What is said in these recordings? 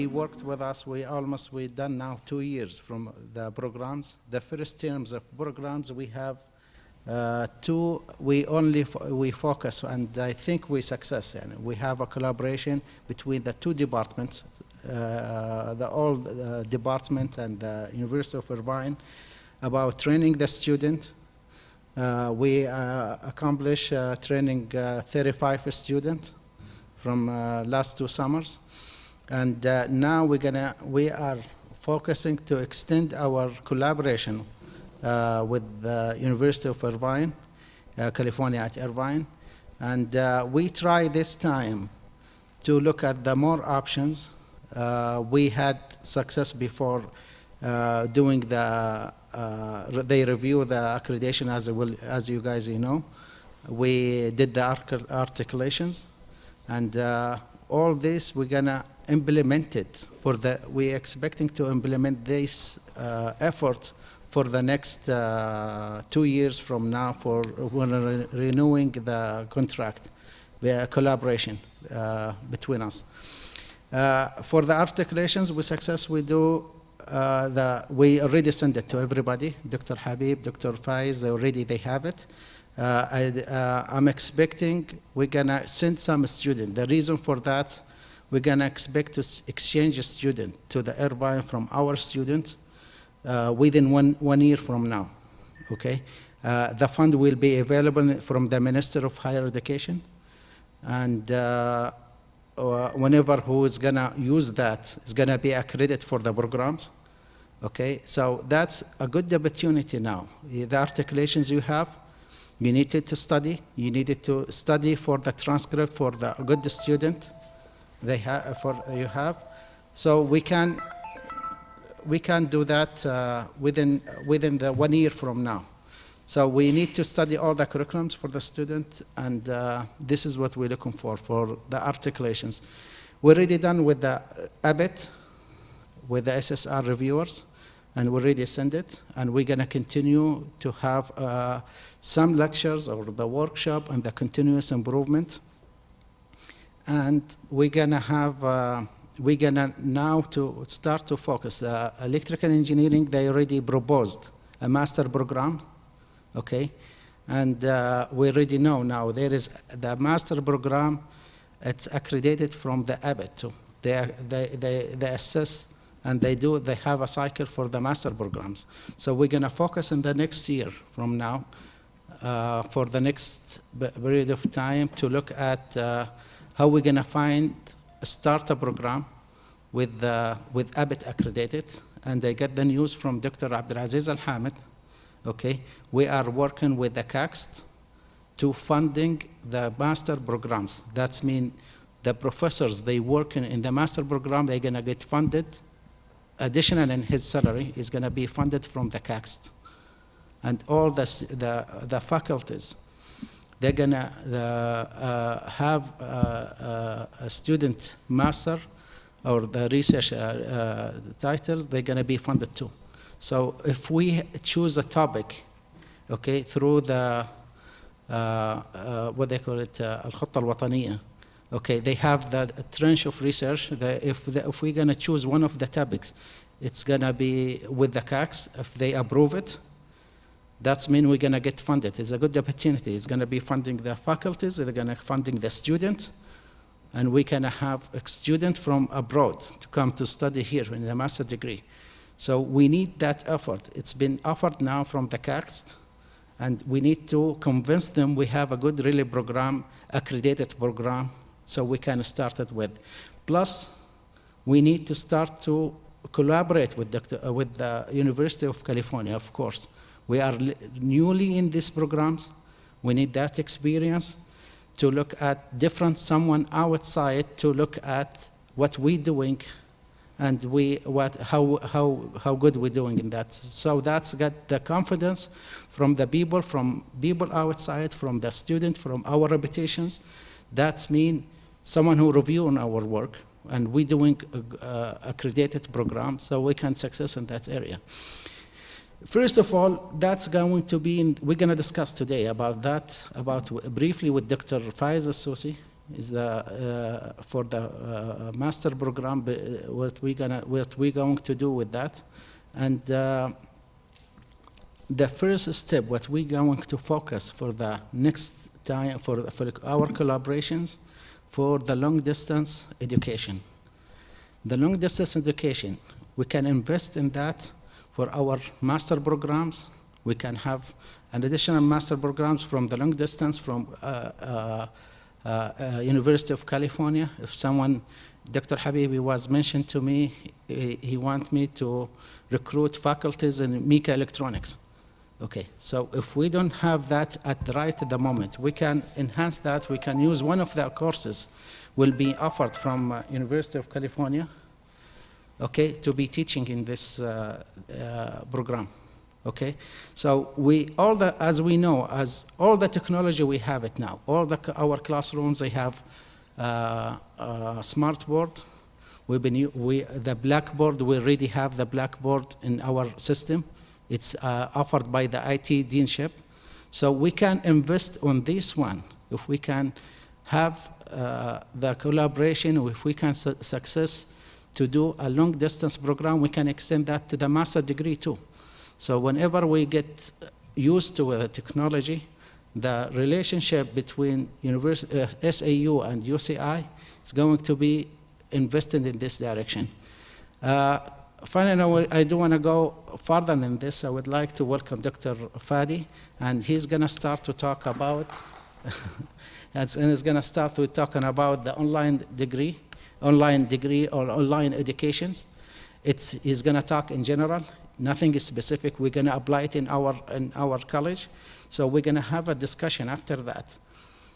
he worked with us. We've done now 2 years from the programs. The first terms of programs we have two. We focus, and I think we success. And we have a collaboration between the two departments, the old department and the University of Irvine, about training the student. We accomplished training 35 students from last 2 summers, and now we are focusing to extend our collaboration with the University of Irvine, California at Irvine, and we try this time to look at the more options. We had success before doing they review the accreditation as you guys know. We did the articulations, and all this we're gonna implement it we're expecting to implement this effort for the next 2 years from now for when renewing the contract, the collaboration between us. For the articulations, we do we already send it to everybody. Dr. Habib, Dr. Faiz, they have it. I'm expecting we're gonna send some student. The reason for that, we're gonna expect to exchange a student to the Irvine from our students within one year from now, okay? The fund will be available from the Minister of Higher Education, and whenever who is gonna use that is gonna be accredited for the programs, okay? So that's a good opportunity now. The articulations you have, you needed to study. You needed to study for the transcript for the good student you have. So we can do that within the 1 year from now. So we need to study all the curriculums for the student, and this is what we're looking for the articulations. We're already done with the ABIT, with the SSR reviewers, and we already sent it, and we're gonna continue to have some lectures or the workshop and the continuous improvement. And we're gonna now to start to focus. Electrical engineering, they already proposed a master program, okay? And we already know now there is the master program, it's accredited from the ABIT too. They assess and they have a cycle for the master programs. So we're gonna focus in the next year from now for the next period of time to look at how we're gonna start a program with ABIT accredited. And I get the news from Dr. Abdul'Aziz Al-Hamid, okay? We are working with the CACST to funding the master programs. That's mean the professors, they working in the master program, they're gonna get funded. Additional in his salary is gonna be funded from the CACST. And all the faculties, they're gonna have a student master or the research titles, they're gonna be funded too. So if we choose a topic, okay, through the, what they call it, الخطة الوطنية, okay, they have the trench of research. If we're gonna choose one of the topics, it's gonna be with the CACs. If they approve it, that's mean we're gonna get funded. It's a good opportunity. It's gonna be funding the faculties, they're gonna funding the students, and we can have a student from abroad to come to study here in the master degree. So we need that effort. It's been offered now from the CACs, and we need to convince them we have a good really program, accredited program, so we can start it with. Plus, we need to start to collaborate with the University of California, of course. We are newly in these programs. We need that experience to look at someone outside to look at what we're doing and how good we're doing in that. So that's got the confidence from people outside, from the student, from our reputations. That's mean someone who review on our work, and we're doing accredited program, so we can success in that area. First of all, that's going to be, we're going to discuss today about that, briefly with Dr. Faiz Al-Sousi, is for the master program, what we're going to do with that. And the first step, what we're going to focus for the next time, for our collaborations, for the long distance education. The long distance education, we can invest in that for our master programs. We can have an additional master programs from the long distance from University of California. If someone, Dr. Habibi was mentioned to me, he wants me to recruit faculties in mechaelectronics. Okay, so if we don't have that at the moment, we can enhance that. We can use one of the courses will be offered from University of California, okay, to be teaching in this program. Okay, so as we know, as all the technology we have it now, our classrooms, they have smart board. The blackboard, we already have the blackboard in our system. It's offered by the IT deanship. So we can invest on this one. If we can have the collaboration, if we can success to do a long distance program, we can extend that to the master degree too. So whenever we get used to the technology, the relationship between SAU and UCI is going to be invested in this direction. Finally, I do want to go further in this. I would like to welcome Dr. Fadi, and he's going to start to talk about, and he's going to start with talking about the online degree or online educations. He's going to talk in general. Nothing is specific. We're going to apply it in our college. So we're going to have a discussion after that.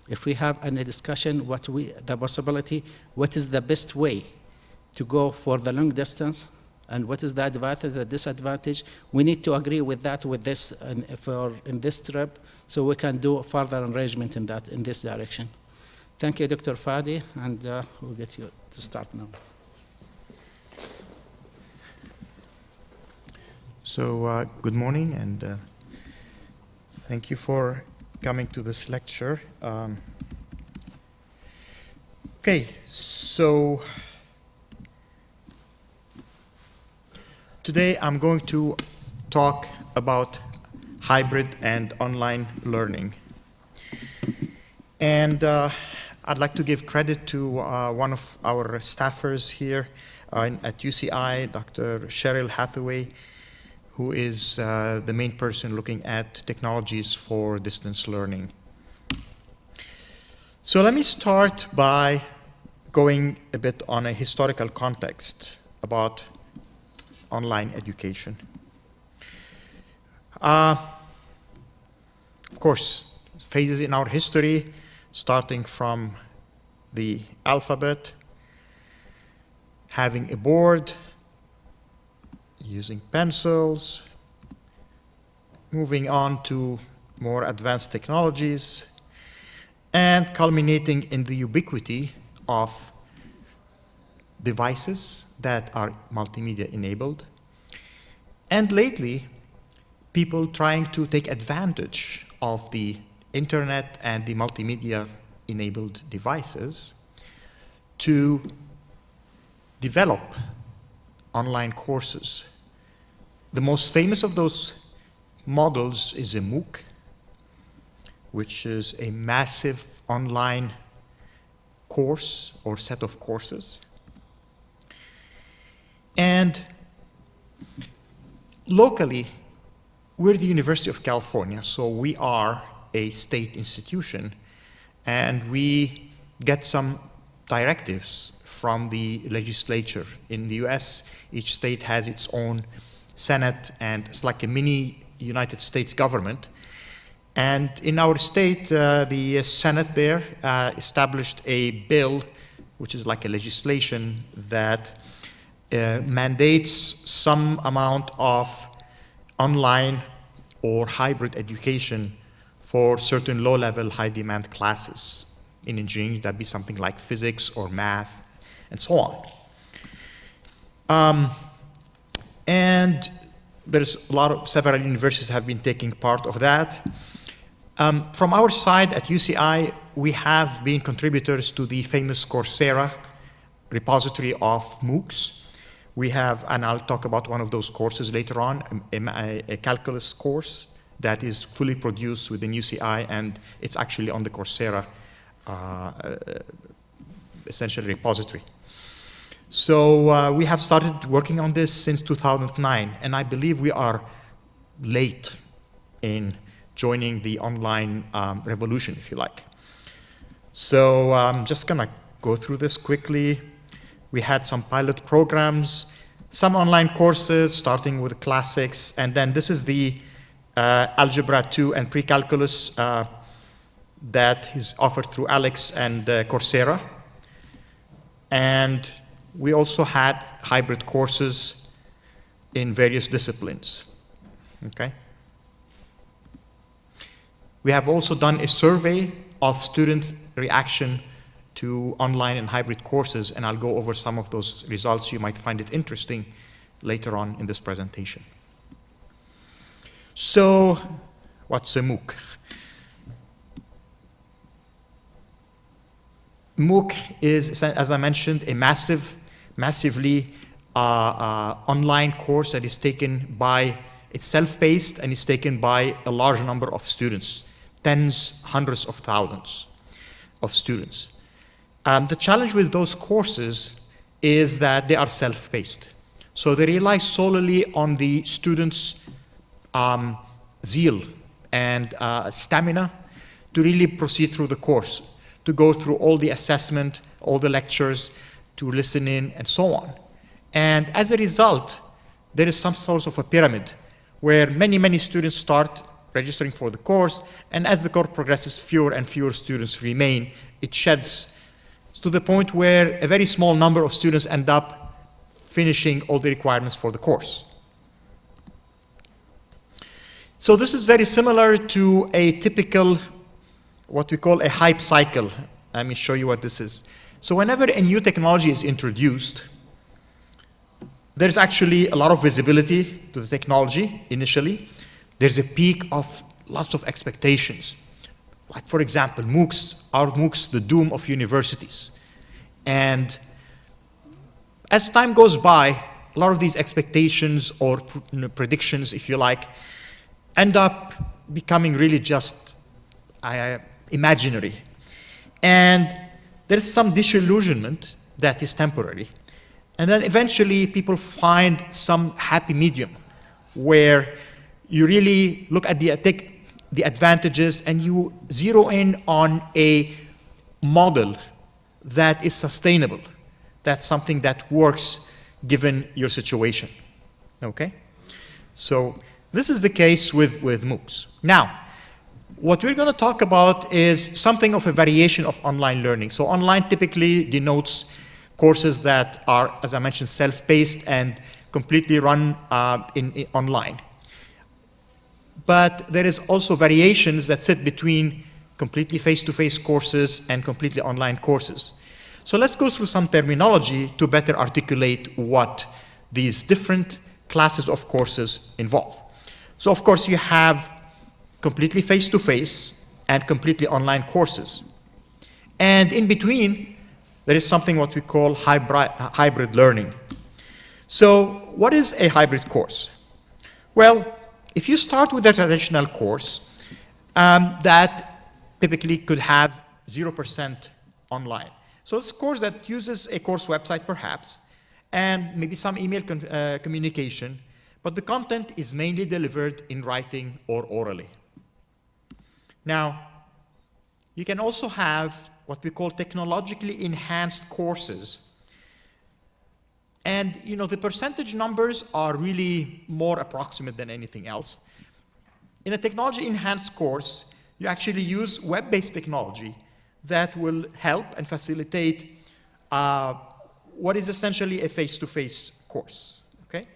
If we have any discussion, the possibility, what is the best way to go for the long distance, and what is the advantage, the disadvantage? We need to agree with that, with this, in this trip, so we can do further arrangement in this direction. Thank you, Dr. Fadi, and we'll get you to start now. So good morning, and thank you for coming to this lecture. Okay, so today I'm going to talk about hybrid and online learning. And I'd like to give credit to one of our staffers here at UCI, Dr. Cheryl Hathaway, who is the main person looking at technologies for distance learning. So let me start by going a bit on a historical context about online education. Of course, phases in our history, starting from the alphabet, having a board, using pencils, moving on to more advanced technologies, and culminating in the ubiquity of devices that are multimedia enabled. And lately, people trying to take advantage of the internet and the multimedia enabled devices to develop online courses. The most famous of those models is a MOOC, which is a massive online course or set of courses. And locally, we're the University of California, so we are a state institution, and we get some directives from the legislature. In the US, each state has its own Senate, and it's like a mini United States government. And in our state, the Senate there established a bill, which is like a legislation that mandates some amount of online or hybrid education for certain low-level, high-demand classes. In engineering, that'd be something like physics or math, and so on. And there's several universities have been taking part of that. From our side at UCI, we have been contributors to the famous Coursera repository of MOOCs. We have, and I'll talk about one of those courses later on, a calculus course that is fully produced within UCI, and it's actually on the Coursera essentially repository. So we have started working on this since 2009, and I believe we are late in joining the online revolution, if you like. So I'm just gonna go through this quickly. We had some pilot programs, some online courses, starting with classics, and then this is the Algebra 2 and Pre-Calculus that is offered through Alex and Coursera. And we also had hybrid courses in various disciplines, okay? We have also done a survey of student reaction to online and hybrid courses, and I'll go over some of those results. You might find it interesting later on in this presentation. So, what's a MOOC? MOOC is, as I mentioned, a massively online course that is taken by, it's self-paced and is taken by a large number of students, tens, hundreds of thousands of students. The challenge with those courses is that they are self-paced. So they rely solely on the students' zeal and stamina to really proceed through the course, to go through all the assessment, all the lectures, to listen in, and so on. And as a result, there is some sort of a pyramid where many students start registering for the course, and as the course progresses, fewer and fewer students remain. It sheds to the point where a very small number of students end up finishing all the requirements for the course. So this is very similar to a typical, what we call a hype cycle. Let me show you what this is. So whenever a new technology is introduced, there's actually a lot of visibility to the technology initially. There's a peak of lots of expectations. Like, for example, MOOCs, are MOOCs the doom of universities? And as time goes by, a lot of these expectations or predictions, if you like, end up becoming really just imaginary. And there's some disillusionment that is temporary. And then eventually people find some happy medium where you really look at the advantages and you zero in on a model that is sustainable. That's something that works given your situation, okay? So this is the case with MOOCs. Now, what we're gonna talk about is something of a variation of online learning. So online typically denotes courses that are, as I mentioned, self-paced and completely run online. But there is also variations that sit between completely face-to-face courses and completely online courses. So let's go through some terminology to better articulate what these different classes of courses involve. So of course you have completely face-to-face and completely online courses. And in between, there is something what we call hybrid learning. So what is a hybrid course? Well, if you start with a traditional course that typically could have 0% online. So it's a course that uses a course website perhaps, and maybe some email communication, but the content is mainly delivered in writing or orally. Now, you can also have what we call technologically enhanced courses. And you know, the percentage numbers are really more approximate than anything else. In a technology enhanced course, you actually use web-based technology that will help and facilitate what is essentially a face-to-face course, okay?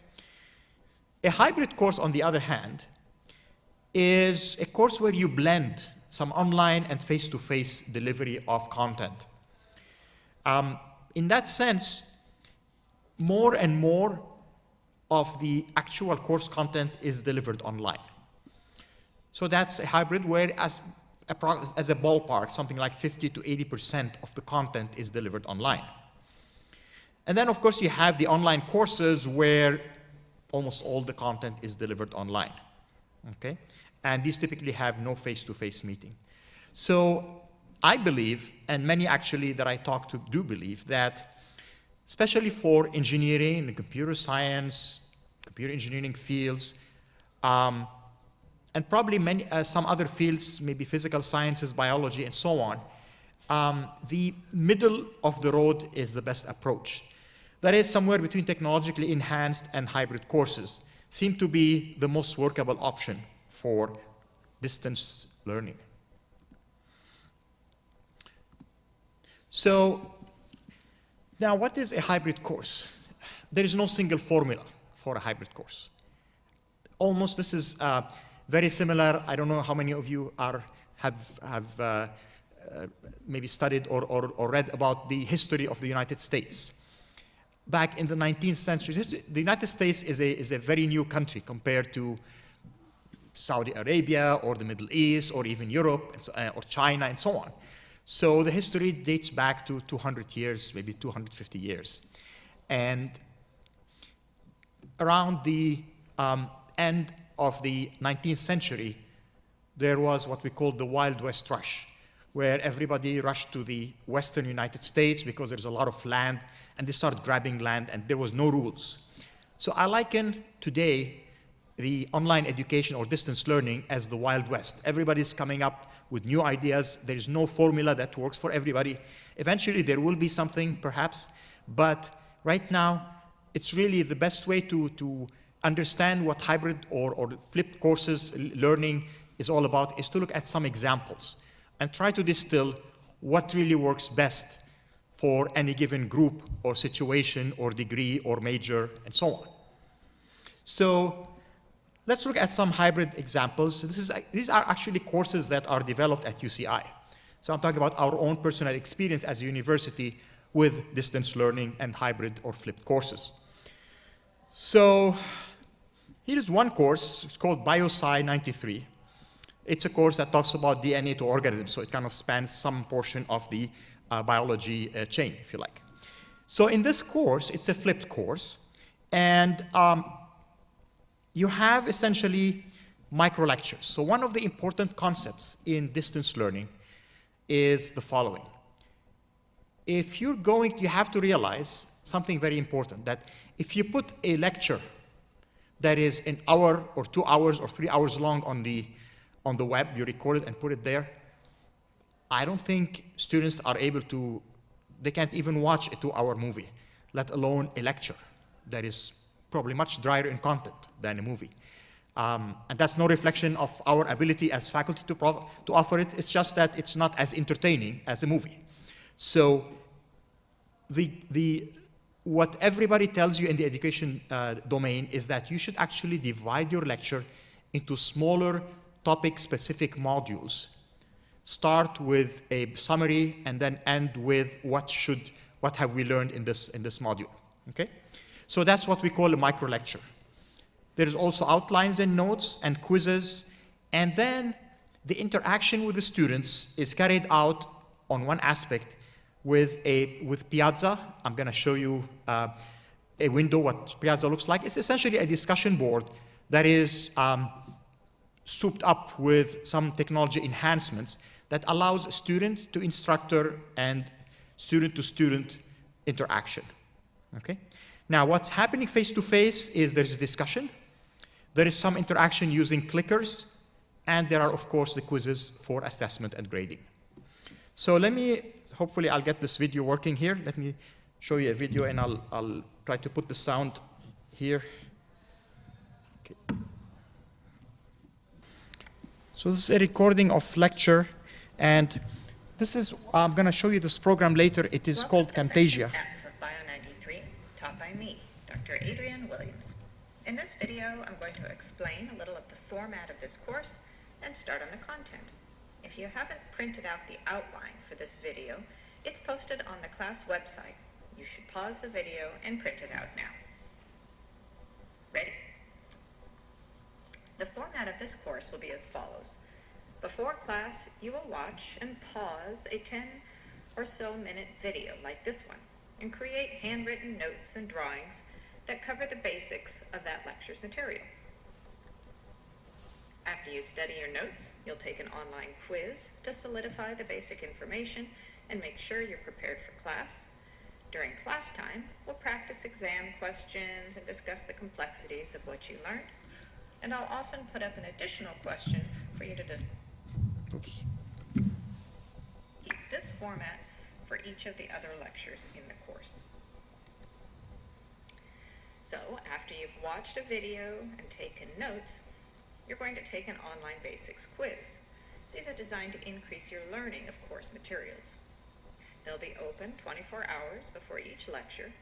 A hybrid course, on the other hand, is a course where you blend some online and face-to-face delivery of content. In that sense, more and more of the actual course content is delivered online. So that's a hybrid where, as as a ballpark, something like 50 to 80% of the content is delivered online. And then, of course, you have the online courses where almost all the content is delivered online, okay? And these typically have no face-to-face meeting. So I believe, and many actually that I talk to do believe, that especially for engineering and computer science, computer engineering fields, and probably many, some other fields, maybe physical sciences, biology, and so on, the middle of the road is the best approach. That is, somewhere between technologically enhanced and hybrid courses seem to be the most workable option for distance learning. So now, what is a hybrid course? There is no single formula for a hybrid course. Almost this is very similar. I don't know how many of you have maybe studied or read about the history of the United States. Back in the 19th century, the United States is a very new country compared to Saudi Arabia or the Middle East or even Europe or China and so on. So the history dates back to 200 years, maybe 250 years. And around the end of the 19th century, there was what we call the Wild West rush, where everybody rushed to the western United States because there's a lot of land, and they started grabbing land, and there was no rules. So I liken today the online education or distance learning as the Wild West. Everybody's coming up with new ideas. There's no formula that works for everybody. Eventually, there will be something, perhaps, but right now, it's really the best way to understand what hybrid or flipped courses learning is all about is to look at some examples and try to distill what really works best for any given group or situation or degree or major and so on. So let's look at some hybrid examples. These are actually courses that are developed at UCI. So I'm talking about our own personal experience as a university with distance learning and hybrid or flipped courses. So here is one course. It's called BioSci 93. It's a course that talks about DNA to organisms, so it kind of spans some portion of the biology chain, if you like. So in this course, it's a flipped course, and you have essentially micro lectures. So one of the important concepts in distance learning is the following. If you're going, you have to realize something very important, that if you put a lecture that is an hour or 2 hours or 3 hours long on the web, you record it and put it there, I don't think students are able to, they can't even watch a 2-hour movie, let alone a lecture that is probably much drier in content than a movie. And that's no reflection of our ability as faculty to offer it. It's just that it's not as entertaining as a movie. So what everybody tells you in the education domain is that you should actually divide your lecture into smaller topic-specific modules. Start with a summary and then end with what have we learned in this module, okay? So that's what we call a micro lecture. There's also outlines and notes and quizzes, and then the interaction with the students is carried out on one aspect with Piazza. I'm gonna show you a window, what Piazza looks like. It's essentially a discussion board that is souped up with some technology enhancements that allows student to instructor and student to student interaction, okay? Now, what's happening face-to-face is there's a discussion, there is some interaction using clickers, and there are, of course, the quizzes for assessment and grading. So hopefully I'll get this video working here. Let me show you a video, and I'll try to put the sound here. Okay. So this is a recording of lecture, and this is, I'm gonna show you this program later. It is called Camtasia. Taught by me, Dr. Adrienne Williams. In this video, I'm going to explain a little of the format of this course and start on the content. If you haven't printed out the outline for this video, it's posted on the class website. You should pause the video and print it out now. Ready? The format of this course will be as follows. Before class, you will watch and pause a 10 or so minute video like this one and create handwritten notes and drawings that cover the basics of that lecture's material. After you study your notes, you'll take an online quiz to solidify the basic information and make sure you're prepared for class. During class time, we'll practice exam questions and discuss the complexities of what you learned. And I'll often put up an additional question for you to keep this format for each of the other lectures in the course. So after you've watched a video and taken notes, you're going to take an online basics quiz. These are designed to increase your learning of course materials. They'll be open 24 hours before each lecture,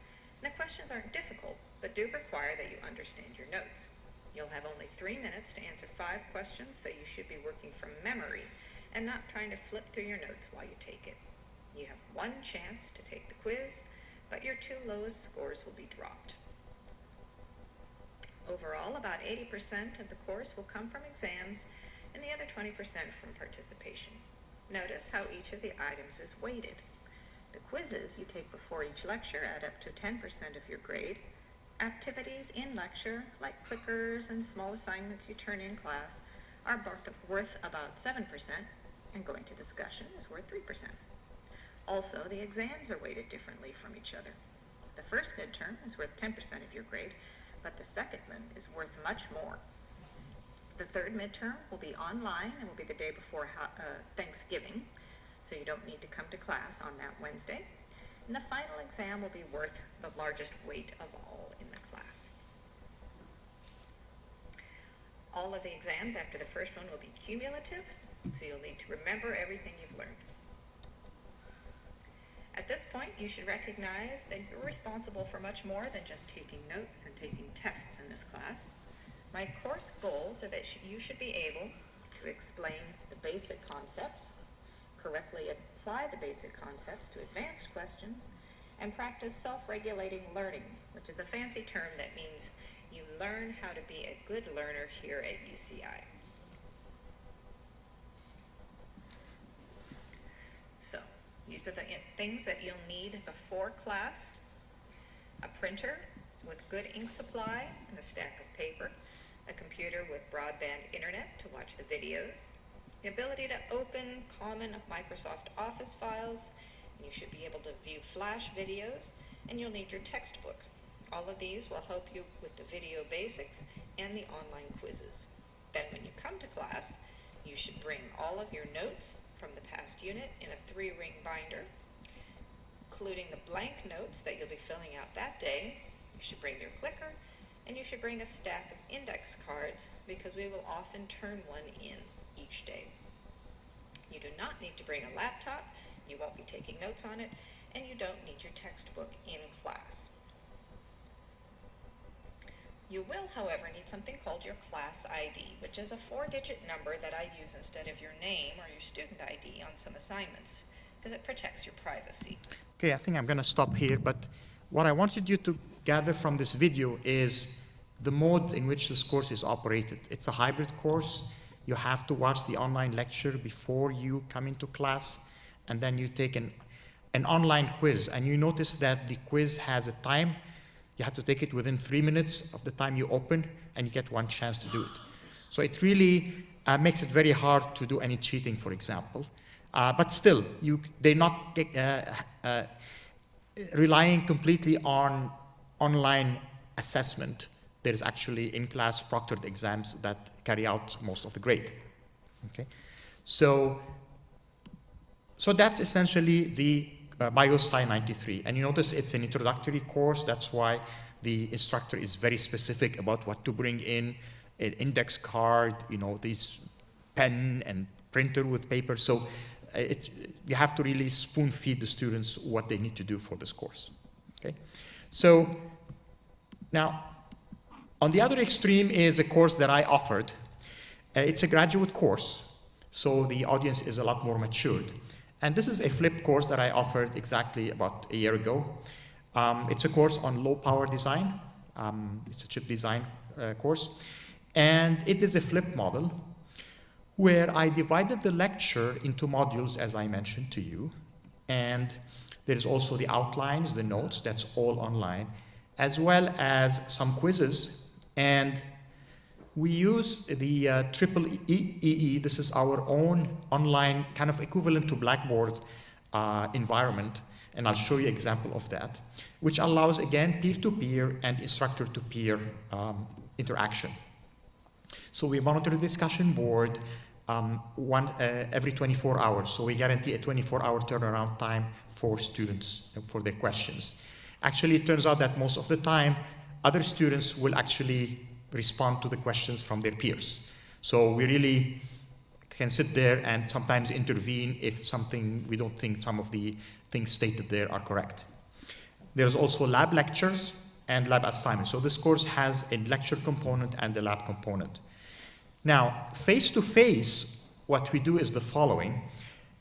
and the questions aren't difficult, but do require that you understand your notes. You'll have only 3 minutes to answer 5 questions, so you should be working from memory and not trying to flip through your notes while you take it. You have 1 chance to take the quiz, but your 2 lowest scores will be dropped. Overall, about 80% of the course will come from exams and the other 20% from participation. Notice how each of the items is weighted. The quizzes you take before each lecture add up to 10% of your grade. Activities in lecture, like clickers and small assignments you turn in class, are worth about 7%, and going to discussion is worth 3%. Also, the exams are weighted differently from each other. The first midterm is worth 10% of your grade, but the second one is worth much more. The third midterm will be online and will be the day before Thanksgiving, so you don't need to come to class on that Wednesday. And the final exam will be worth the largest weight of all in the class. All of the exams after the first one will be cumulative, so you'll need to remember everything you've learned. At this point, you should recognize that you're responsible for much more than just taking notes and taking tests in this class. My course goals are that you should be able to explain the basic concepts, correctly apply the basic concepts to advanced questions, and practice self-regulating learning, which is a fancy term that means you learn how to be a good learner here at UCI. So, these are the things that you'll need before class: a printer with good ink supply and a stack of paper, a computer with broadband internet to watch the videos, the ability to open common Microsoft Office files, and you should be able to view Flash videos, and you'll need your textbook. All of these will help you with the video basics and the online quizzes. Then when you come to class, you should bring all of your notes from the past unit in a 3-ring binder, including the blank notes that you'll be filling out that day. You should bring your clicker, and you should bring a stack of index cards because we will often turn one in each day. You do not need to bring a laptop, you won't be taking notes on it, and you don't need your textbook in class. You will, however, need something called your class ID, which is a 4-digit number that I use instead of your name or your student ID on some assignments, because it protects your privacy. Okay, I think I'm going to stop here, but what I wanted you to gather from this video is the mode in which this course is operated. It's a hybrid course. You have to watch the online lecture before you come into class, and then you take an online quiz. And you notice that the quiz has a time. You have to take it within 3 minutes of the time you open, and you get 1 chance to do it. So it really makes it very hard to do any cheating, for example. But still, they're not relying completely on online assessment. There is actually in-class proctored exams that carry out most of the grade. Okay, so that's essentially the BioSci 93. And you notice it's an introductory course. That's why the instructor is very specific about what to bring in: an index card, these pen and printer with paper. So you have to really spoon feed the students what they need to do for this course. Okay, so now, on the other extreme is a course that I offered. It's a graduate course, so the audience is a lot more matured. And this is a flipped course that I offered exactly about a year ago. It's a course on low power design. It's a chip design course. And it is a flipped model where I divided the lecture into modules, as I mentioned to you. And there's also the outlines, the notes, that's all online, as well as some quizzes. And we use the triple EE. This is our own online, kind of equivalent to Blackboard environment. And I'll show you an example of that, which allows, again, peer-to-peer and instructor-to-peer interaction. So we monitor the discussion board every 24 hours. So we guarantee a 24-hour turnaround time for students for their questions. Actually, it turns out that most of the time, other students will actually respond to the questions from their peers. So we really can sit there and sometimes intervene if we don't think some of the things stated there are correct. There's also lab lectures and lab assignments. So this course has a lecture component and a lab component. Now, face-to-face, what we do is the following.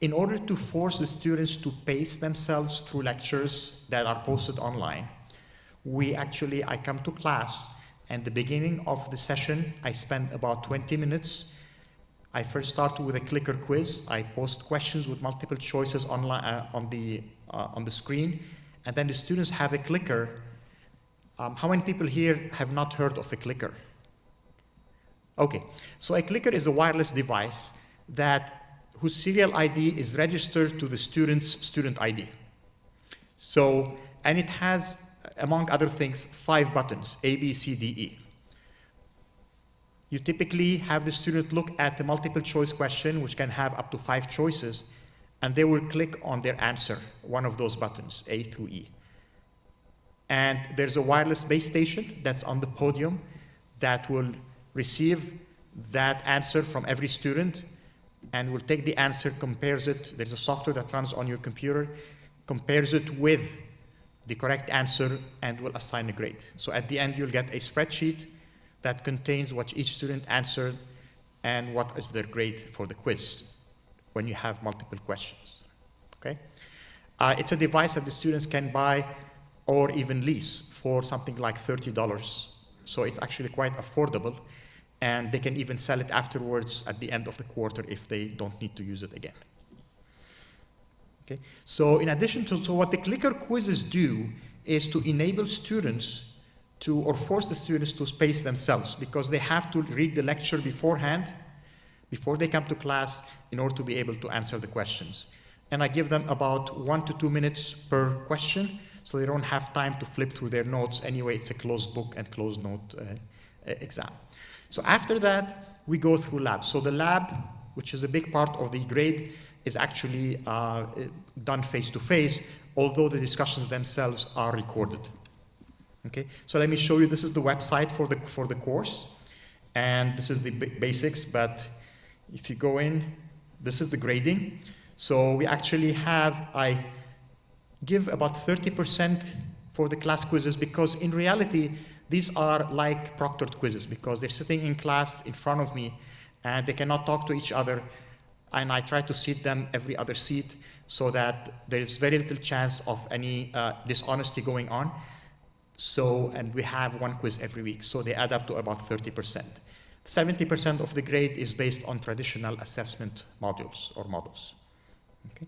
In order to force the students to pace themselves through lectures that are posted online, I come to class, and the beginning of the session, I spend about 20 minutes. I first start with a clicker quiz. I post questions with multiple choices online on the screen, and then the students have a clicker. How many people here have not heard of a clicker? Okay, so a clicker is a wireless device whose serial ID is registered to the student's student ID. So, and it has, among other things, 5 buttons, A, B, C, D, E. You typically have the student look at the multiple choice question, which can have up to 5 choices, and they will click on their answer, one of those buttons, A through E. And there's a wireless base station that's on the podium that will receive that answer from every student and will take the answer, compares it. There's a software that runs on your computer, compares it with the correct answer, and will assign a grade. So at the end, you'll get a spreadsheet that contains what each student answered and what is their grade for the quiz when you have multiple questions. Okay? It's a device that the students can buy or even lease for something like $30. So it's actually quite affordable, and they can even sell it afterwards at the end of the quarter if they don't need to use it again. Okay? So in addition to, what the clicker quizzes do is to enable students or force the students to space themselves, because they have to read the lecture beforehand, before they come to class, in order to be able to answer the questions. And I give them about 1 to 2 minutes per question, so they don't have time to flip through their notes. Anyway, it's a closed book and closed note exam. So after that, we go through labs. So the lab, which is a big part of the grade, is actually done face-to-face, although the discussions themselves are recorded. Okay, so let me show you. This is the website for the course, and this is the basics. But if you go in, this is the grading. So we actually I give about 30% for the class quizzes, because in reality, these are like proctored quizzes, because they're sitting in class in front of me and they cannot talk to each other. And I try to seat them every other seat so that there is very little chance of any dishonesty going on. So, and we have 1 quiz every week, so they add up to about 30%. 70% of the grade is based on traditional assessment modules or models. Okay.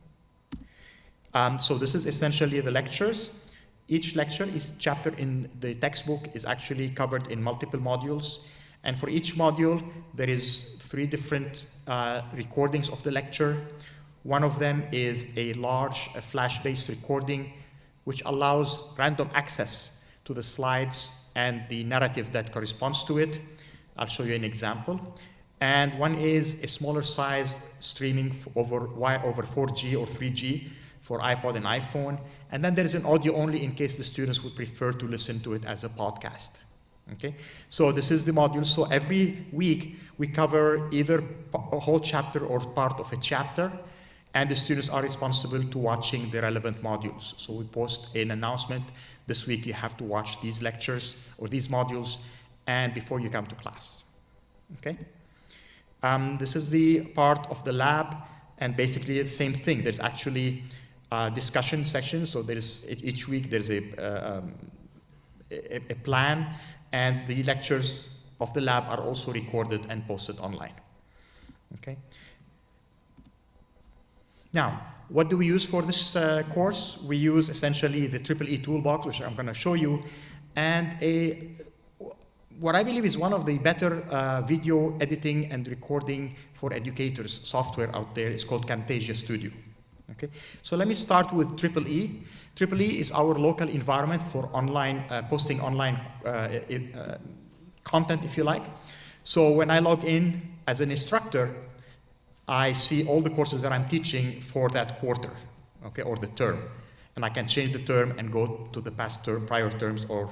So this is essentially the lectures. Each lecture, each chapter in the textbook is actually covered in multiple modules. And for each module, there is 3 different recordings of the lecture. One of them is a large flash-based recording, which allows random access to the slides and the narrative that corresponds to it. I'll show you an example. And one is a smaller size streaming over 4G or 3G for iPod and iPhone. And then there is an audio only in case the students would prefer to listen to it as a podcast. Okay, so this is the module. So every week we cover either a whole chapter or part of a chapter, and the students are responsible to watching the relevant modules. So we post an announcement. This week you have to watch these lectures or these modules, and before you come to class. Okay. This is the part of the lab, and basically it's the same thing. There's actually a discussion section. So there's each week there's a plan, and the lectures of the lab are also recorded and posted online. okay? Now, what do we use for this course? We use essentially the EEE toolbox, which I'm going to show you, and what I believe is one of the better video editing and recording for educators software out there. It's called Camtasia Studio. Okay, so let me start with EEE. EEE is our local environment for online posting online content, if you like. So when I log in as an instructor, I see all the courses that I'm teaching for that quarter, okay, or the term, and I can change the term and go to the past term, prior terms, or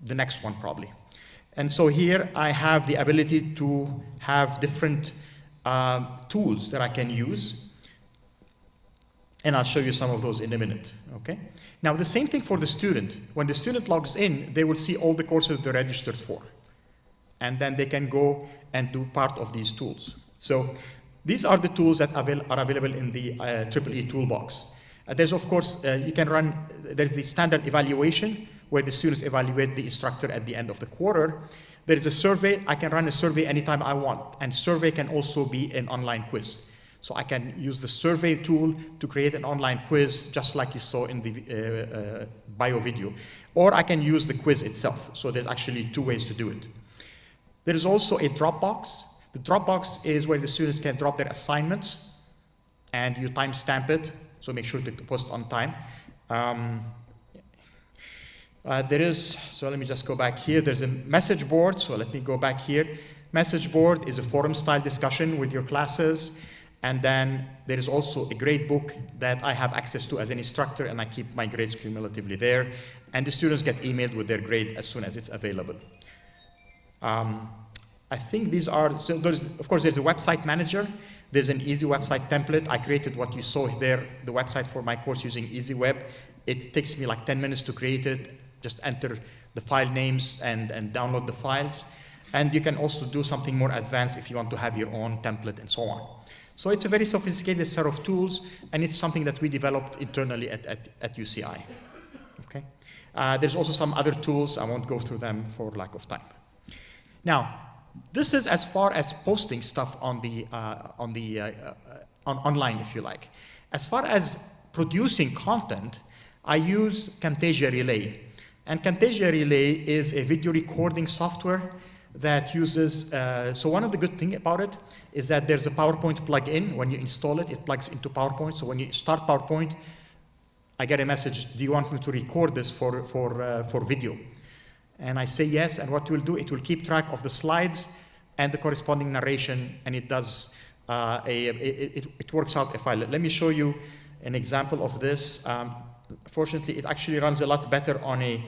the next one probably. And so here I have the ability to have different tools that I can use. And I'll show you some of those in a minute, okay? Now, the same thing for the student. When the student logs in, they will see all the courses they're registered for. And then they can go and do part of these tools. So these are the tools that are available in the EEE toolbox. There's, of course, you can run, there's the standard evaluation, where the students evaluate the instructor at the end of the quarter. There is a survey. I can run a survey anytime I want. And survey can also be an online quiz. So I can use the survey tool to create an online quiz, just like you saw in the bio video. Or I can use the quiz itself. So there's actually two ways to do it. There is also a Dropbox. The Dropbox is where the students can drop their assignments, and you timestamp it, so make sure to post on time. So let me just go back here. There's a message board, so let me go back here. Message board is a forum-style discussion with your classes. And then there is also a grade book that I have access to as an instructor, and I keep my grades cumulatively there. And the students get emailed with their grade as soon as it's available. I think these are, so of course, there's a website manager. There's an easy website template. I created what you saw there, the website for my course using EasyWeb. It takes me like 10 minutes to create it. Just enter the file names and download the files. And you can also do something more advanced if you want to have your own template and so on. So it's a very sophisticated set of tools, and it's something that we developed internally at UCI. Okay? There's also some other tools. I won't go through them for lack of time. Now, this is as far as posting stuff on online, if you like. As far as producing content, I use Camtasia Relay. And Camtasia Relay is a video recording software that uses, so one of the good things about it is that there's a PowerPoint plugin. When you install it, it plugs into PowerPoint. So when you start PowerPoint, I get a message, do you want me to record this for video? And I say yes, and what it will do, it will keep track of the slides and the corresponding narration, and it does, it works out a file. Let me show you an example of this. Fortunately, it actually runs a lot better on a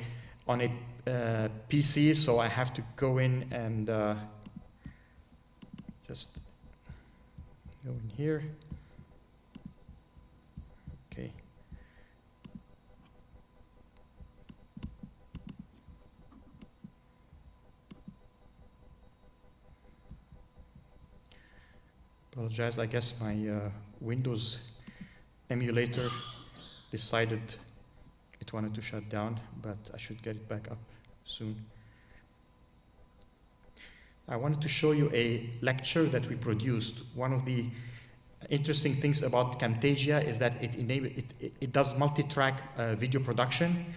PC, so I have to go in and just go in here. Okay. Apologize, I guess my Windows emulator decided it wanted to shut down, but I should get it back up soon. I wanted to show you a lecture that we produced. One of the interesting things about Camtasia is that it does multi-track video production.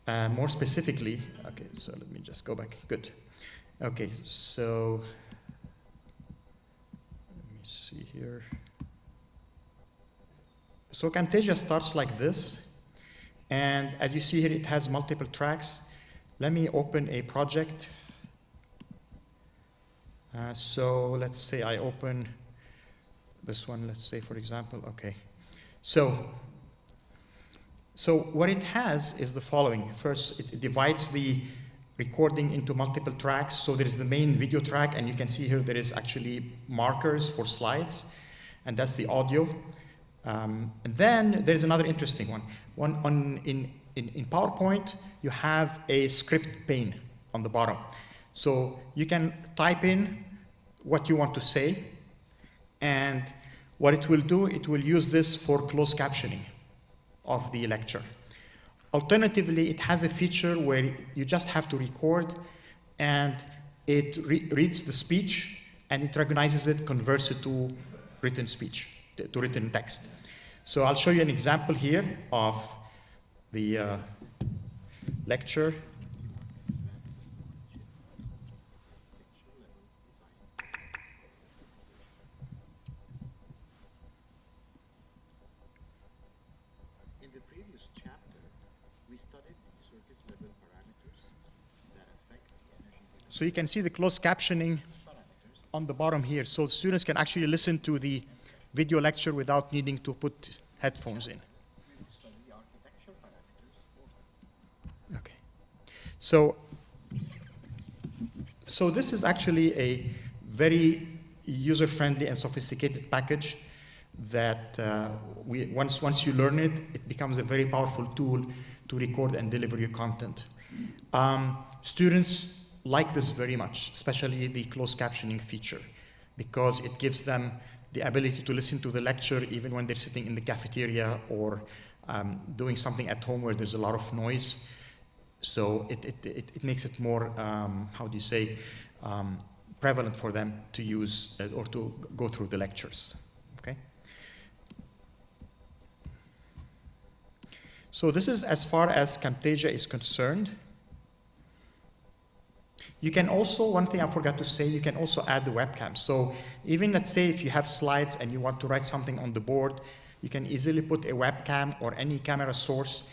More specifically, okay, so let me just go back. Good. Okay, so let me see here. So Camtasia starts like this. And as you see here, it has multiple tracks. Let me open a project. So let's say I open this one, let's say, for example, okay. So what it has is the following. First, it divides the recording into multiple tracks. So there is the main video track, and you can see here there is actually markers for slides, and that's the audio. And then there's another interesting one. In PowerPoint, you have a script pane on the bottom. So you can type in what you want to say, and what it will do, it will use this for closed captioning of the lecture. Alternatively, it has a feature where you just have to record, and it reads the speech and it recognizes it, converts it to written speech, to written text. So I'll show you an example here of the lecture. In the previous chapter, we studied the circuit level parameters that affect the energy. So you can see the closed captioning on the bottom here. So students can actually listen to the video lecture without needing to put headphones in. We will study the architecture parameters also. Okay. So this is actually a very user-friendly and sophisticated package that once you learn it, it becomes a very powerful tool to record and deliver your content. Students like this very much, especially the closed captioning feature, because it gives them the ability to listen to the lecture even when they're sitting in the cafeteria or doing something at home where there's a lot of noise. So it makes it more, prevalent for them to use or to go through the lectures, okay? So this is as far as Camtasia is concerned. You can also, one thing I forgot to say, you can also add the webcam. So even let's say if you have slides and you want to write something on the board, you can easily put a webcam or any camera source,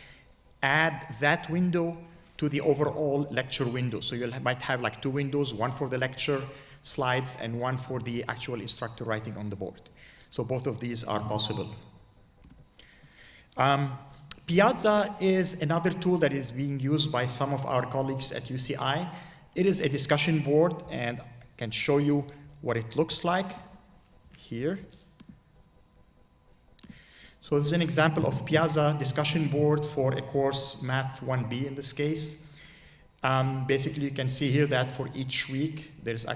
add that window to the overall lecture window. So you might have like two windows, one for the lecture slides and one for the actual instructor writing on the board. So both of these are possible. Piazza is another tool that is being used by some of our colleagues at UCI. It is a discussion board, and I can show you what it looks like here. So this is an example of Piazza discussion board for a course, Math 1B in this case. Basically, you can see here that for each week, there's a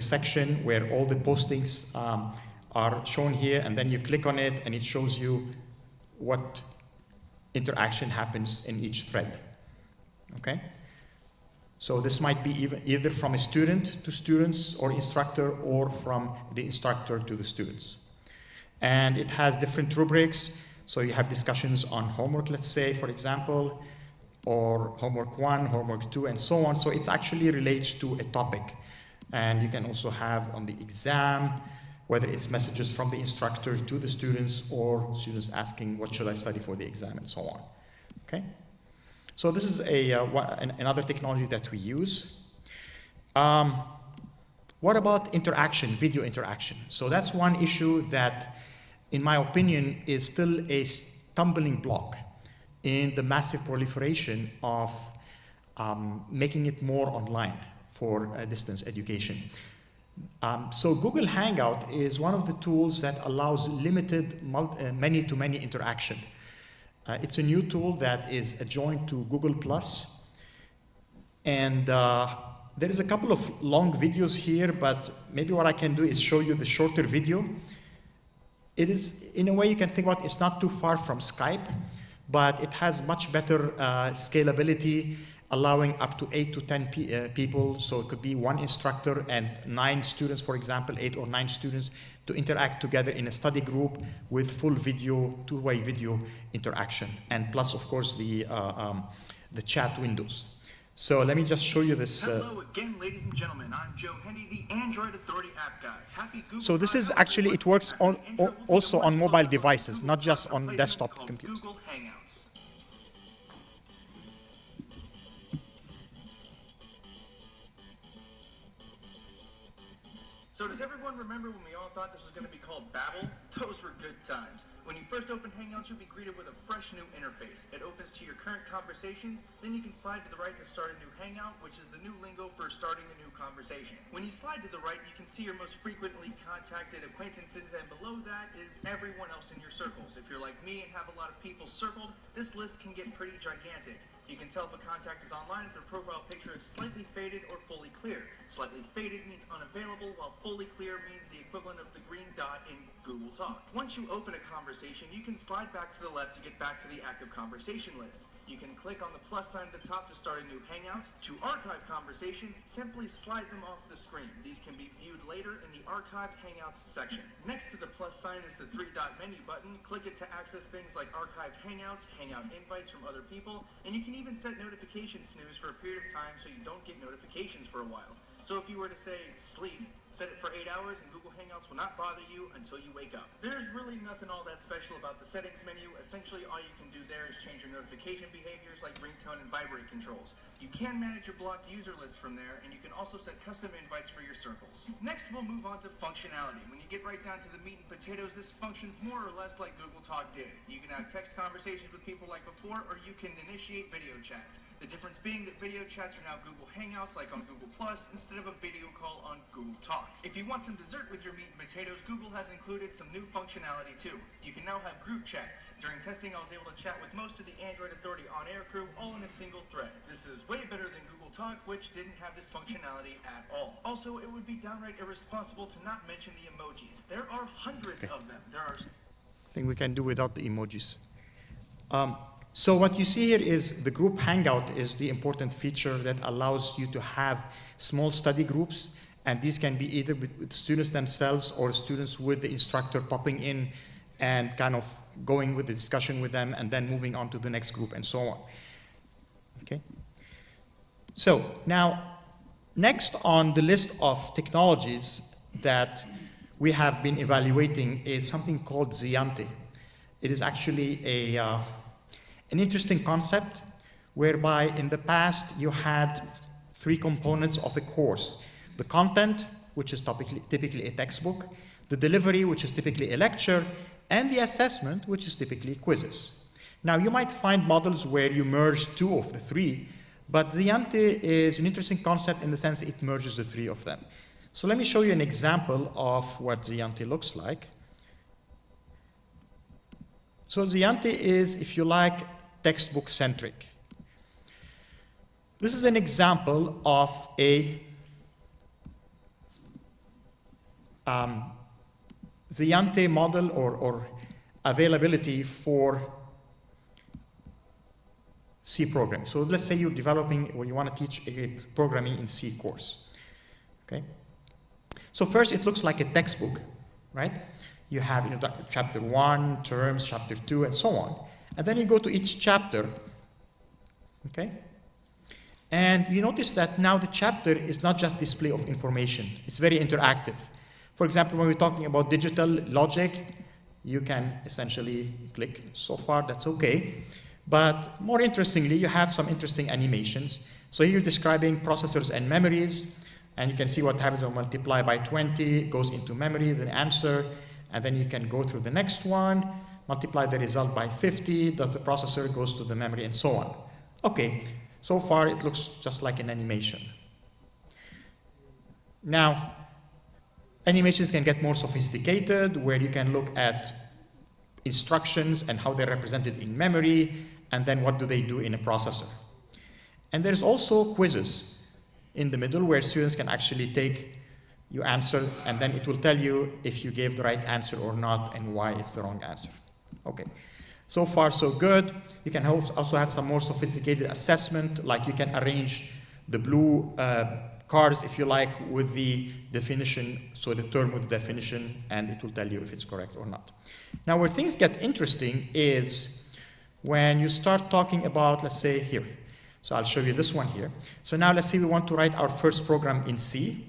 section where all the postings are shown here, and then you click on it, and it shows you what interaction happens in each thread, okay? So this might be either from a student to students or instructor, or from the instructor to the students. And it has different rubrics. So you have discussions on homework, let's say, for example, or homework 1, homework 2, and so on. So it actually relates to a topic. And you can also have on the exam, whether it's messages from the instructor to the students or students asking, what should I study for the exam, and so on, okay? So this is another technology that we use. What about interaction, video interaction? So that's one issue that, in my opinion, is still a stumbling block in the massive proliferation of making it more online for distance education. So Google Hangout is one of the tools that allows limited many-to-many interaction. It's a new tool that is adjoined to Google+. And there is a couple of long videos here, but maybe what I can do is show you the shorter video. It is, in a way, you can think about it's not too far from Skype, but it has much better scalability, allowing up to 8 to 10 people. So it could be one instructor and 9 students, for example, 8 or 9 students, to interact together in a study group with full video, two-way video interaction. And plus, of course, the chat windows. So let me just show you this. Hello again, ladies and gentlemen. I'm Joe Hendy, the Android Authority app guy. Happy Google. So this is actually, it works also on mobile devices, not just on desktop computers. Google Hangouts. So does everyone remember when we all thought this was going to be called Babel? Those were good times. When you first open Hangouts, you'll be greeted with a fresh new interface. It opens to your current conversations, then you can slide to the right to start a new Hangout, which is the new lingo for starting a new conversation. When you slide to the right, you can see your most frequently contacted acquaintances, and below that is everyone else in your circles. If you're like me and have a lot of people circled, this list can get pretty gigantic. You can tell if a contact is online if their profile picture is slightly faded or fully clear. Slightly faded means unavailable, while fully clear means the equivalent of the green dot in Google Talk. Once you open a conversation, you can slide back to the left to get back to the active conversation list. You can click on the plus sign at the top to start a new hangout. To archive conversations, simply slide them off the screen. These can be viewed later in the archived hangouts section. Next to the plus sign is the three-dot menu button. Click it to access things like archived hangouts, hangout invites from other people, and you can even set notification snooze for a period of time so you don't get notifications for a while. So if you were to say sleep, set it for 8 hours and Google Hangouts will not bother you until you wake up. There's really nothing all that special about the settings menu. Essentially all you can do there is change your notification behaviors like ringtone and vibrate controls. You can manage your blocked user list from there, and you can also set custom invites for your circles. Next we'll move on to functionality. When you get right down to the meat and potatoes, this functions more or less like Google Talk did. You can have text conversations with people like before, or you can initiate video chats. The difference being that video chats are now Google Hangouts like on Google Plus instead of a video call on Google Talk. If you want some dessert with your meat and potatoes, Google has included some new functionality too. You can now have group chats. During testing, I was able to chat with most of the Android Authority on-air crew all in a single thread. This is way better than Google Talk, which didn't have this functionality at all. Also, it would be downright irresponsible to not mention the emojis. There are hundreds of them. There are... I think we can do without the emojis. So what you see here is the group hangout is the important feature that allows you to have small study groups, and these can be either with students themselves or students with the instructor popping in and kind of going with the discussion with them and then moving on to the next group and so on. Okay. So now, next on the list of technologies that we have been evaluating is something called Ziante. It is actually an interesting concept whereby in the past you had three components of a course. The content, which is typically a textbook, the delivery, which is typically a lecture, and the assessment, which is typically quizzes. Now, you might find models where you merge two of the three, but Ziante is an interesting concept in the sense it merges the three of them. So let me show you an example of what Ziante looks like. So Ziante is, if you like, textbook-centric. This is an example of a Ziante model or availability for C programming. So let's say you're developing or you want to teach a programming in C course. Okay. So first it looks like a textbook, right? You have chapter 1, terms, chapter 2, and so on. And then you go to each chapter, okay? And you notice that now the chapter is not just display of information. It's very interactive. For example, when we're talking about digital logic, you can essentially click so far, that's okay. But more interestingly, you have some interesting animations. So here you're describing processors and memories, and you can see what happens when multiply by 20, goes into memory, the answer, and then you can go through the next one, multiply the result by 50, does the processor, goes to the memory, and so on. Okay, so far it looks just like an animation. Now, animations can get more sophisticated, where you can look at instructions and how they're represented in memory, and then what do they do in a processor. And there's also quizzes in the middle where students can actually take your answer, and then it will tell you if you gave the right answer or not and why it's the wrong answer. Okay, so far so good. You can also have some more sophisticated assessment, like you can arrange the blue cards, if you like, with the definition, so the term with the definition, and it will tell you if it's correct or not. Now, where things get interesting is when you start talking about, let's say here. So I'll show you this one here. So now let's say we want to write our first program in C.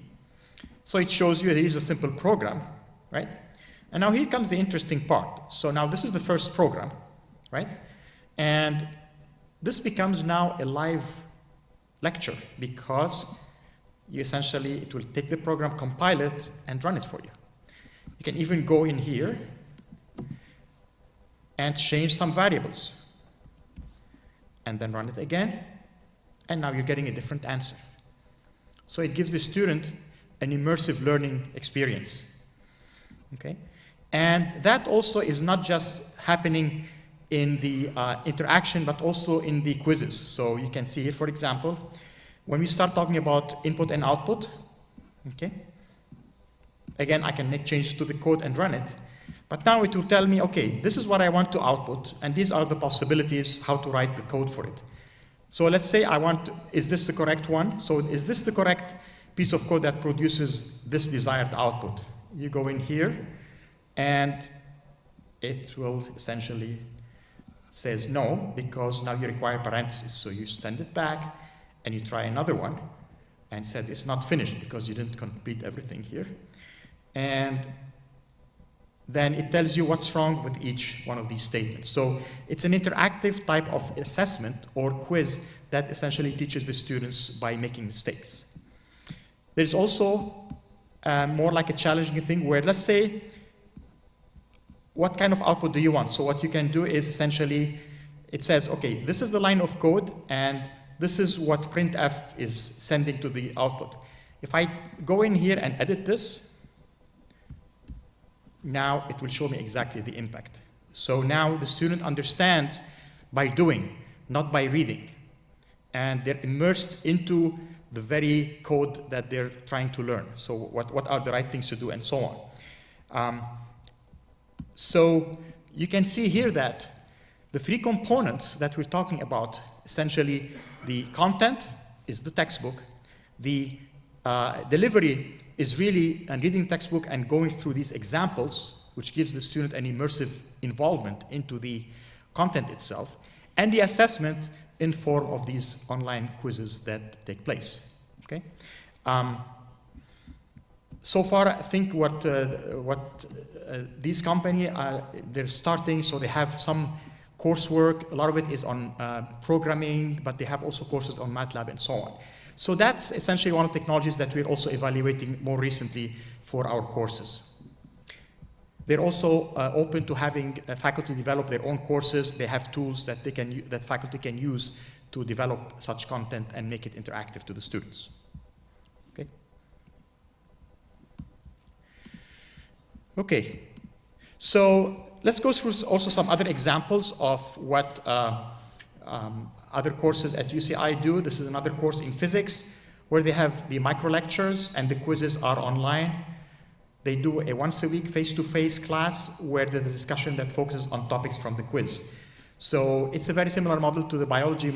So it shows you here's a simple program, right? And now here comes the interesting part. So now this is the first program, right? And this becomes now a live lecture because you essentially, it will take the program, compile it, and run it for you. You can even go in here and change some variables and then run it again. And now you're getting a different answer. So it gives the student an immersive learning experience, okay? And that also is not just happening in the interaction, but also in the quizzes. So you can see here, for example, when we start talking about input and output, okay? Again, I can make changes to the code and run it. But now it will tell me, okay, this is what I want to output, and these are the possibilities how to write the code for it. So let's say I want, is this the correct one? So is this the correct piece of code that produces this desired output? You go in here, and it will essentially says no, because now you require parentheses. So you send it back, and you try another one, and it says it's not finished because you didn't complete everything here. And then it tells you what's wrong with each one of these statements. So it's an interactive type of assessment or quiz that essentially teaches the students by making mistakes. There's also more like a challenging thing where, let's say, what kind of output do you want? So what you can do is essentially, it says, okay, this is the line of code, and this is what printf is sending to the output. If I go in here and edit this, now it will show me exactly the impact. So now the student understands by doing, not by reading. And they're immersed into the very code that they're trying to learn. So what are the right things to do, and so on. So you can see here that the three components that we're talking about, essentially the content is the textbook, the delivery is really a reading textbook and going through these examples, which gives the student an immersive involvement into the content itself, and the assessment in form of these online quizzes that take place. Okay. So far, I think what these companies they're starting, so they have some coursework. A lot of it is on programming, but they have also courses on MATLAB and so on. So that's essentially one of the technologies that we're also evaluating more recently for our courses. They're also open to having faculty develop their own courses. They have tools that that faculty can use to develop such content and make it interactive to the students. Okay. Okay. So let's go through also some other examples of what other courses at UCI do. This is another course in physics where they have the micro lectures and the quizzes are online. They do a once-a-week face-to-face class where there's a discussion that focuses on topics from the quiz. So it's a very similar model to the biology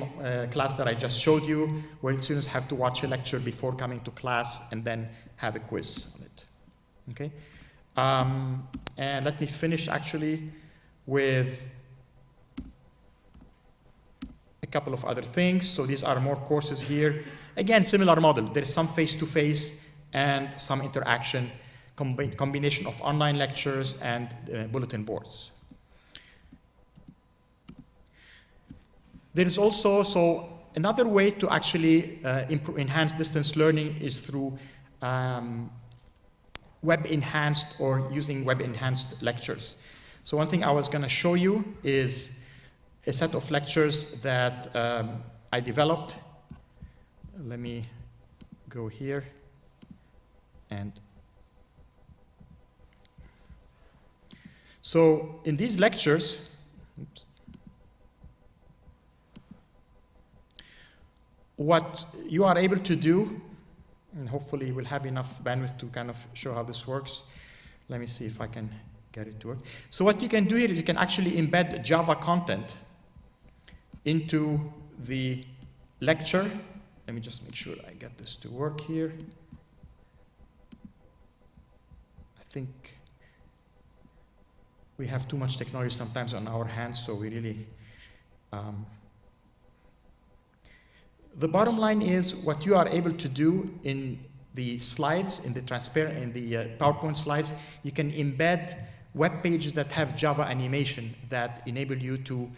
class that I just showed you, where students have to watch a lecture before coming to class and then have a quiz on it. Okay? And let me finish actually with a couple of other things. So these are more courses here. Again, similar model. There is some face-to-face and some interaction, combination of online lectures and bulletin boards. There is also, another way to actually enhance distance learning is through web-enhanced or using web-enhanced lectures. So one thing I was going to show you is a set of lectures that I developed. Let me go here and so in these lectures, what you are able to do, and hopefully we'll have enough bandwidth to kind of show how this works. Let me see if I can get it to work. So what you can do here is you can actually embed Java content into the lecture. Let me just make sure I get this to work here. I think we have too much technology sometimes on our hands, so we really the bottom line is what you are able to do in the slides, in the PowerPoint slides, you can embed web pages that have Java animation that enable you to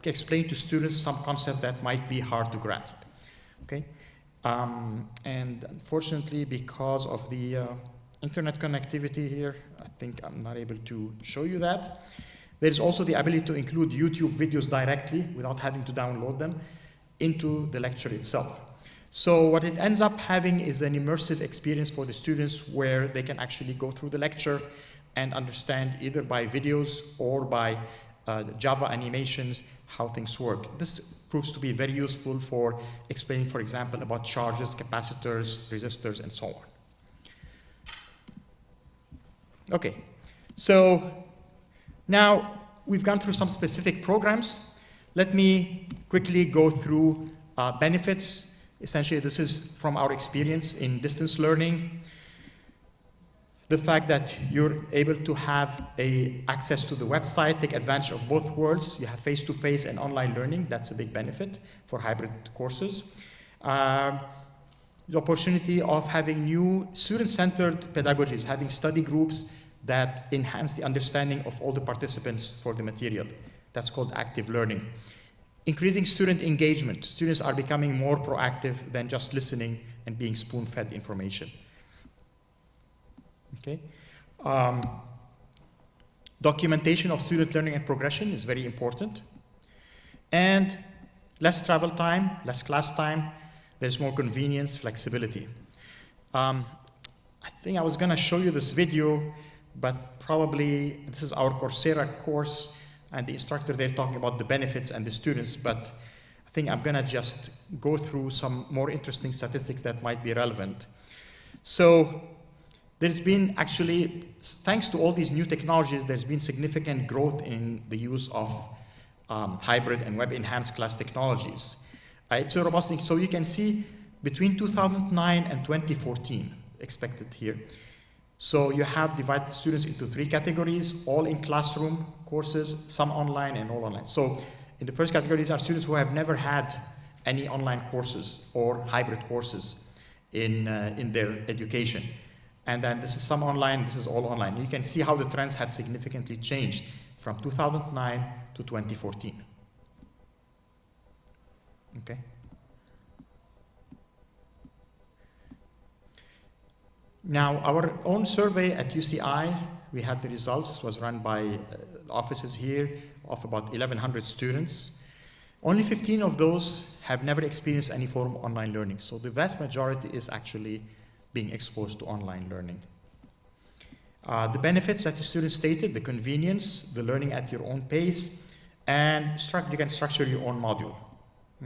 explain to students some concept that might be hard to grasp. Okay, and unfortunately, because of the internet connectivity here, I think I'm not able to show you that. There's also the ability to include YouTube videos directly without having to download them into the lecture itself. So what it ends up having is an immersive experience for the students where they can actually go through the lecture and understand either by videos or by Java animations how things work. This proves to be very useful for explaining, for example, about charges, capacitors, resistors, and so on. Okay, so now we've gone through some specific programs. Let me quickly go through benefits. Essentially, this is from our experience in distance learning. The fact that you're able to have access to the website, take advantage of both worlds. You have face-to-face and online learning. That's a big benefit for hybrid courses. The opportunity of having new student-centered pedagogies, having study groups that enhance the understanding of all the participants for the material. That's called active learning. Increasing student engagement. Students are becoming more proactive than just listening and being spoon-fed information. Okay. Documentation of student learning and progression is very important. And less travel time, less class time. There's more convenience, flexibility. I think I was going to show you this video, but probably this is our Coursera course, and the instructor there talking about the benefits and the students, but I think I'm going to just go through some more interesting statistics that might be relevant. So there's been actually, thanks to all these new technologies, there's been significant growth in the use of hybrid and web-enhanced class technologies. It's a robust thing. So you can see between 2009 and 2014, expected here. So you have divided students into 3 categories, all in classroom courses, some online and all online. So in the first category, these are students who have never had any online courses or hybrid courses in their education. And then this is some online, this is all online. You can see how the trends have significantly changed from 2009 to 2014. Okay. Now, our own survey at UCI, we had the results. It was run by offices here of about 1,100 students. Only 15 of those have never experienced any form of online learning. So the vast majority is actually being exposed to online learning. The benefits that the students stated, the convenience, the learning at your own pace, and you can structure your own module.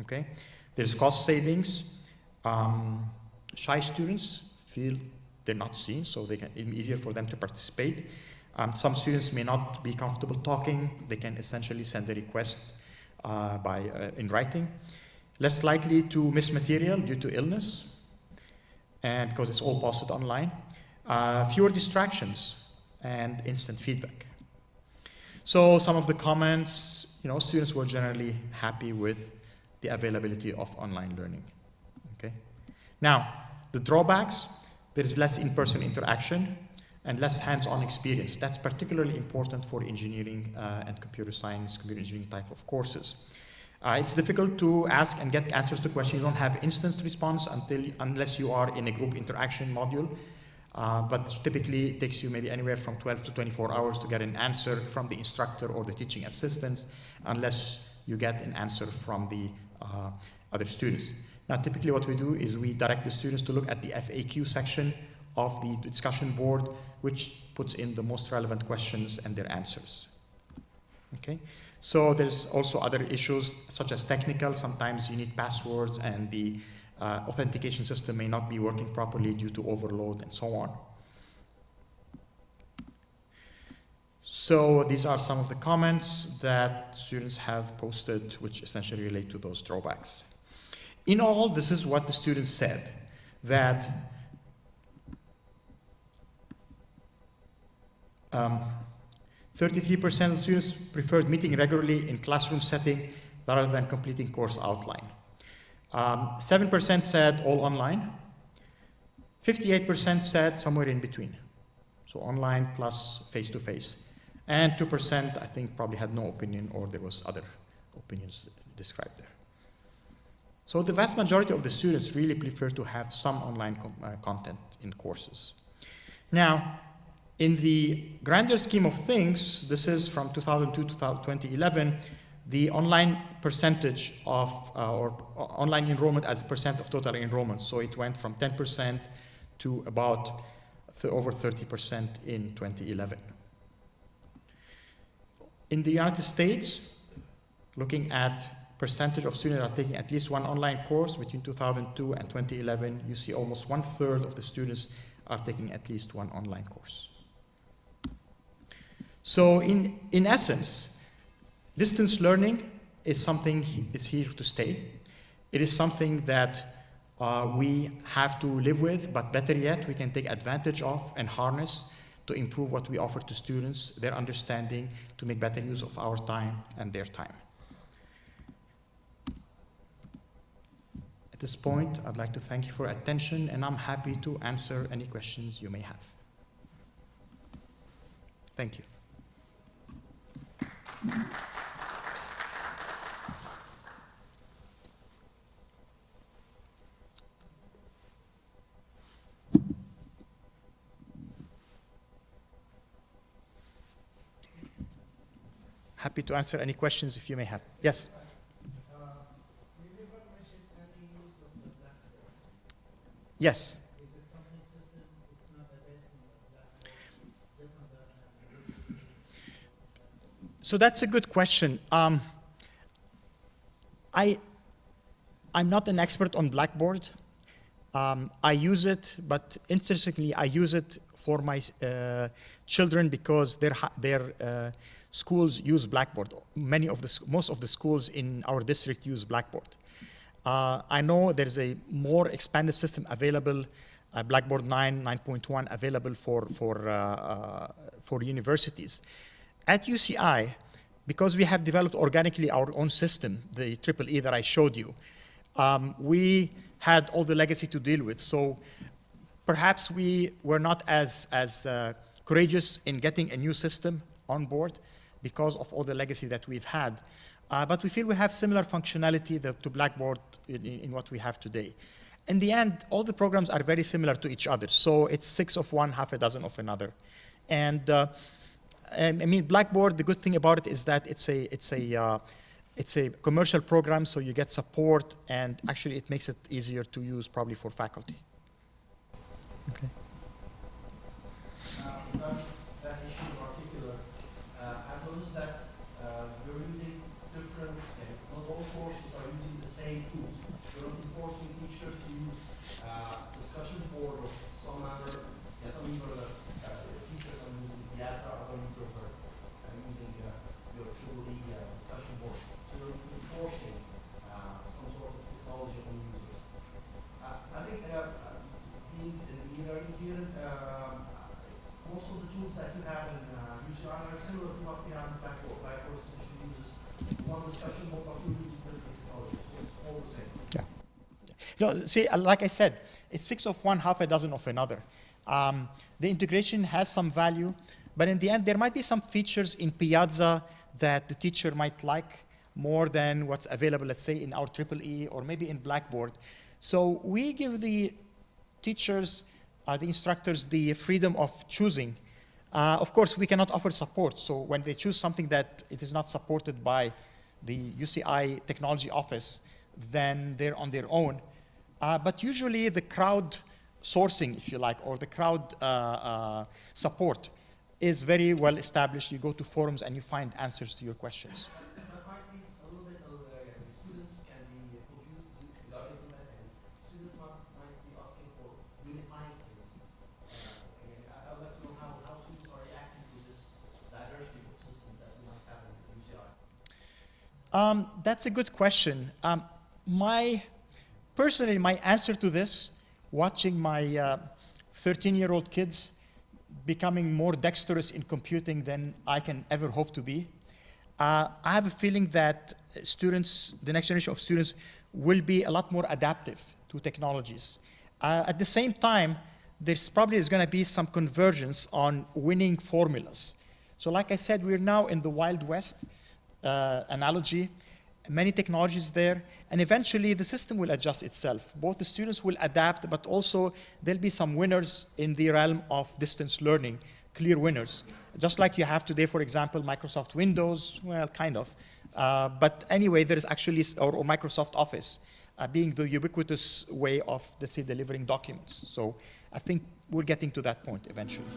Okay? There's cost savings. Shy students feel they're not seen, so it's easier for them to participate. Some students may not be comfortable talking. They can essentially send a request in writing. Less likely to miss material due to illness, and because it's all posted online. Fewer distractions and instant feedback. So some of the comments, students were generally happy with the availability of online learning. Okay. Now, the drawbacks, there is less in-person interaction and less hands-on experience. That's particularly important for engineering and computer science, computer engineering type of courses. It's difficult to ask and get answers to questions. You don't have instant response unless you are in a group interaction module. But typically it takes you maybe anywhere from 12 to 24 hours to get an answer from the instructor or the teaching assistants, unless you get an answer from the other students. Now, typically what we do is we direct the students to look at the FAQ section of the discussion board, which puts in the most relevant questions and their answers. Okay? So there's also other issues such as technical. Sometimes you need passwords and the authentication system may not be working properly due to overload and so on. So these are some of the comments that students have posted which essentially relate to those drawbacks. In all, this is what the students said, that 33% of students preferred meeting regularly in classroom setting rather than completing course outline. 7% said all online. 58% said somewhere in between. So online plus face-to-face. And 2%, I think, probably had no opinion, or there was other opinions described there. So the vast majority of the students really prefer to have some online content in courses. Now, in the grander scheme of things, this is from 2002 to 2011, the online percentage of, or online enrollment as a percent of total enrollment. So it went from 10% to about over 30% in 2011. In the United States, looking at percentage of students that are taking at least one online course between 2002 and 2011, you see almost 1/3 of the students are taking at least one online course. So in essence, distance learning is something is here to stay. It is something that we have to live with, but better yet, we can take advantage of and harness to improve what we offer to students, their understanding, to make better use of our time and their time. At this point, I'd like to thank you for your attention, and I'm happy to answer any questions you may have. Thank you. Happy to answer any questions if you may have. Yes? Yes. Is it something system? It's not the best in the different So that's a good question. I'm not an expert on Blackboard. I use it, but interestingly, I use it for my children because their schools use Blackboard. Most of the schools in our district use Blackboard. I know there's a more expanded system available, Blackboard 9, 9.1, available for universities. At UCI, because we have developed organically our own system, the EEE that I showed you, we had all the legacy to deal with. So perhaps we were not as courageous in getting a new system on board because of all the legacy that we've had. But we feel we have similar functionality to Blackboard in what we have today. In the end, all the programs are very similar to each other. So it's 6 of one, half a dozen of another. And I mean, Blackboard, the good thing about it is that it's a commercial program, so you get support, and actually it makes it easier to use probably for faculty. Okay. That issue in particular, I've noticed that you're using different, not all courses are using the same tools. You're not enforcing teachers to use discussion board or some other, some users teachers are using Piazza, other users are using your EEE discussion board. So you're enforcing some sort of technology on users. I think being learning here, most of the tools that you have in UCI are similar to what we have in Blackboard. Blackboard essentially uses one discussion board, but we're using different technologies. So it's all the same. Yeah. No, see, like I said, it's 6 of one, half a dozen of another. The integration has some value, but in the end, there might be some features in Piazza that the teacher might like more than what's available, let's say, in our EEE or maybe in Blackboard. So we give the teachers, the instructors, the freedom of choosing. Of course, we cannot offer support. So when they choose something that it is not supported by the UCI technology office, then they're on their own. But usually the crowd sourcing, if you like, or the crowd support is very well established. You go to forums and you find answers to your questions. That might be a little bit of students can be confused regarding that, and students might be asking for unifying things. I'd like to know how students are reacting to this diversity system that we might have in UCI. That's a good question. Personally, my answer to this, watching my 13-year-old kids becoming more dexterous in computing than I can ever hope to be, I have a feeling that students, the next generation of students, will be a lot more adaptive to technologies. At the same time, there's probably is going to be some convergence on winning formulas. So like I said, we're now in the Wild West analogy, many technologies there, and eventually the system will adjust itself. Both the students will adapt, but also there'll be some winners in the realm of distance learning, clear winners. Just like you have today, for example, Microsoft Windows, well, kind of. But anyway, there is actually, or Microsoft Office, being the ubiquitous way of, let's say, delivering documents. So I think we're getting to that point eventually.